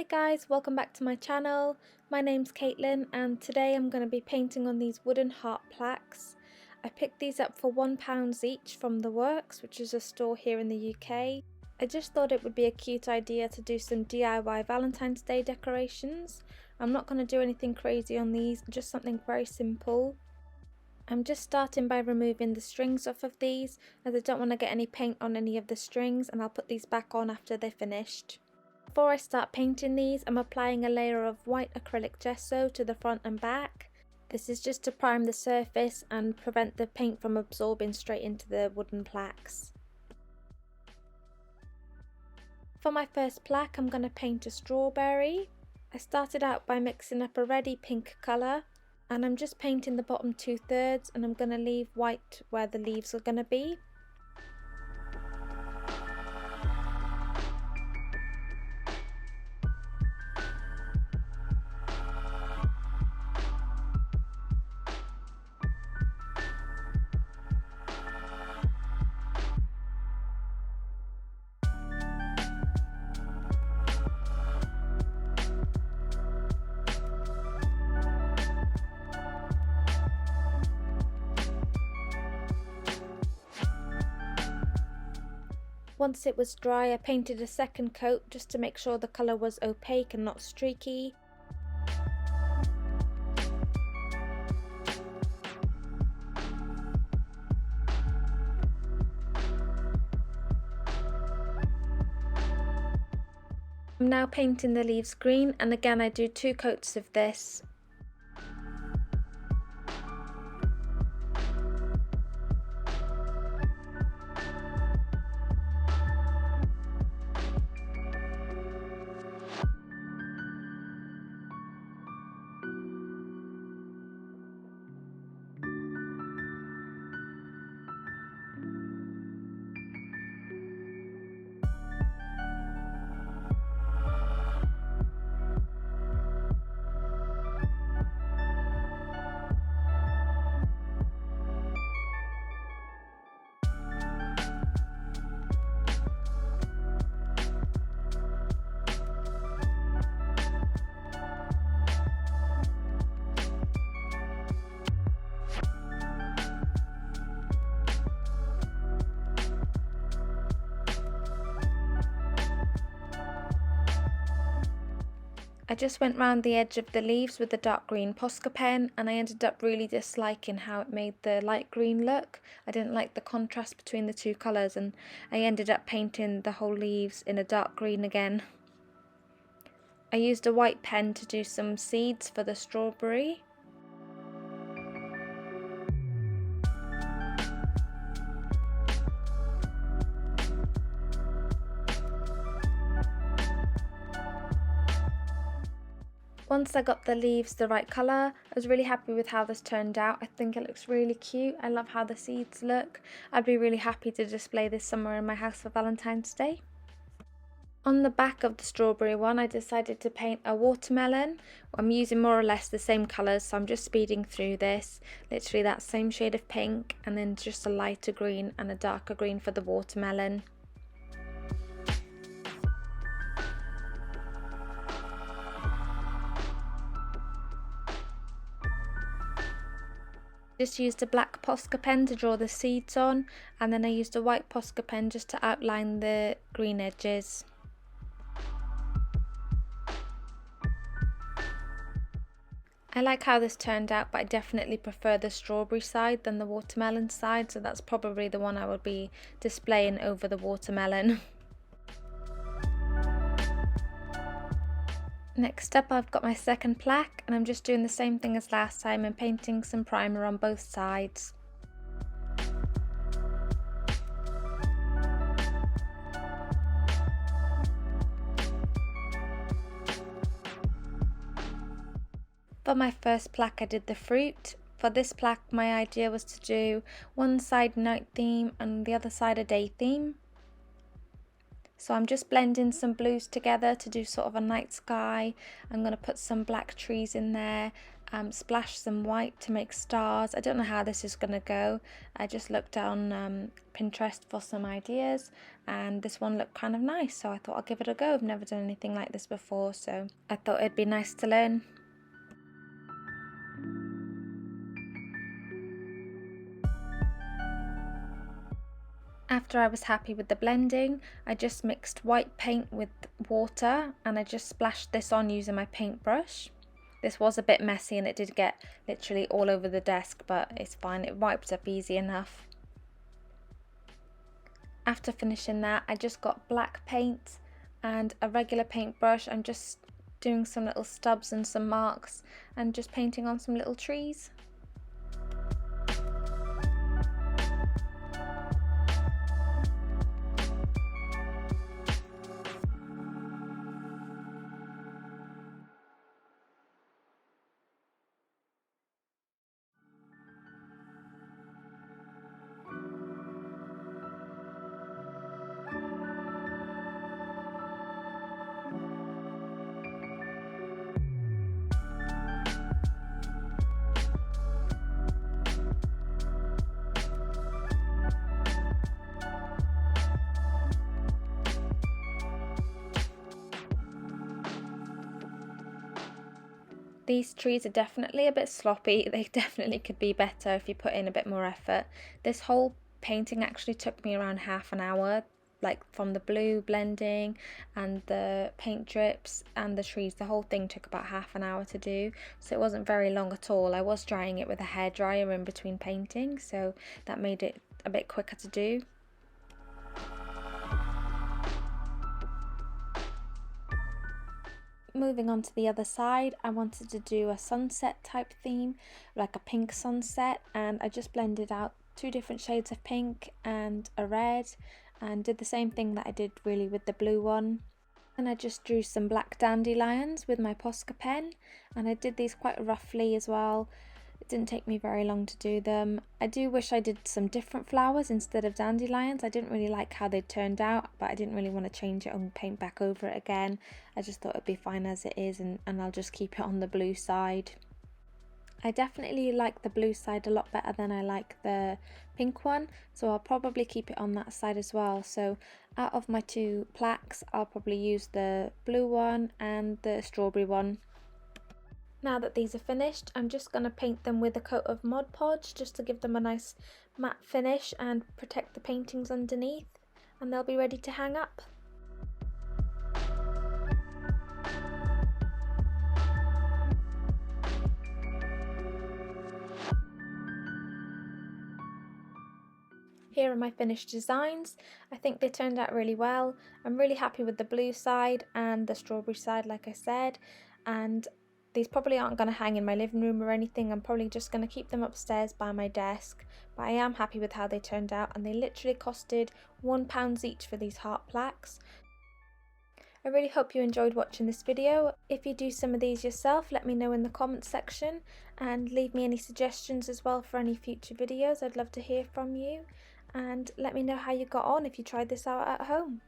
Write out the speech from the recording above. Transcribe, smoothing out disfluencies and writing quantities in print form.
guys, welcome back to my channel. My name's Caitlin and today I'm going to be painting on these wooden heart plaques. I picked these up for £1 each from The Works, which is a store here in the UK. I just thought it would be a cute idea to do some DIY Valentine's Day decorations. I'm not going to do anything crazy on these, just something very simple. I'm just starting by removing the strings off of these as I don't want to get any paint on any of the strings, and I'll put these back on after they're finished. Before I start painting these, I'm applying a layer of white acrylic gesso to the front and back. This is just to prime the surface and prevent the paint from absorbing straight into the wooden plaques. For my first plaque, I'm going to paint a strawberry. I started out by mixing up a reddy pink colour, and I'm just painting the bottom 2/3, and I'm going to leave white where the leaves are going to be. Once it was dry, I painted a second coat just to make sure the colour was opaque and not streaky. I'm now painting the leaves green, and again I do 2 coats of this. I just went round the edge of the leaves with the dark green Posca pen, and I ended up really disliking how it made the light green look. I didn't like the contrast between the 2 colours, and I ended up painting the whole leaves in a dark green again. I used a white pen to do some seeds for the strawberry. Once I got the leaves the right colour, I was really happy with how this turned out. I think it looks really cute. I love how the seeds look. I'd be really happy to display this somewhere in my house for Valentine's Day. On the back of the strawberry one, I decided to paint a watermelon. I'm using more or less the same colours, so I'm just speeding through this. Literally that same shade of pink, and then just a lighter green and a darker green for the watermelon. Just used a black Posca pen to draw the seeds on, and then I used a white Posca pen just to outline the green edges. I like how this turned out, but I definitely prefer the strawberry side than the watermelon side, so that's probably the one I would be displaying over the watermelon. Next up, I've got my second plaque, and I'm just doing the same thing as last time and painting some primer on both sides. For my first plaque, I did the fruit. For this plaque, my idea was to do one side night theme and the other side a day theme. So I'm just blending some blues together to do sort of a night sky. I'm going to put some black trees in there, splash some white to make stars. I don't know how this is going to go. I just looked on Pinterest for some ideas and this one looked kind of nice, so I thought I'll give it a go. I've never done anything like this before, so I thought it'd be nice to learn. After I was happy with the blending, I just mixed white paint with water and I just splashed this on using my paintbrush. This was a bit messy and it did get literally all over the desk, but it's fine, it wiped up easy enough. After finishing that, I just got black paint and a regular paintbrush. I'm just doing some little stubs and some marks and just painting on some little trees. These trees are definitely a bit sloppy. They definitely could be better if you put in a bit more effort. This whole painting actually took me around half an hour, like from the blue blending and the paint drips and the trees. The whole thing took about half an hour to do, so it wasn't very long at all. I was drying it with a hairdryer in between painting, so that made it a bit quicker to do. Moving on to the other side, I wanted to do a sunset type theme, like a pink sunset, and I just blended out 2 different shades of pink and a red and did the same thing that I did really with the blue one. And I just drew some black dandelions with my Posca pen, and I did these quite roughly as well. It didn't take me very long to do them. I do wish I did some different flowers instead of dandelions. I didn't really like how they turned out, but I didn't really want to change it and paint back over it again. I just thought it'd be fine as it is, and I'll just keep it on the blue side. I definitely like the blue side a lot better than I like the pink one, so I'll probably keep it on that side as well. So out of my 2 plaques, I'll probably use the blue one and the strawberry one. Now that these are finished, I'm just going to paint them with a coat of Mod Podge just to give them a nice matte finish and protect the paintings underneath, and they'll be ready to hang up. Here are my finished designs. I think they turned out really well. I'm really happy with the blue side and the strawberry side, like I said, and these probably aren't going to hang in my living room or anything. I'm probably just going to keep them upstairs by my desk, but I am happy with how they turned out, and they literally costed £1 each for these heart plaques. I really hope you enjoyed watching this video. If you do some of these yourself, let me know in the comments section, and leave me any suggestions as well for any future videos. I'd love to hear from you, and let me know how you got on if you tried this out at home.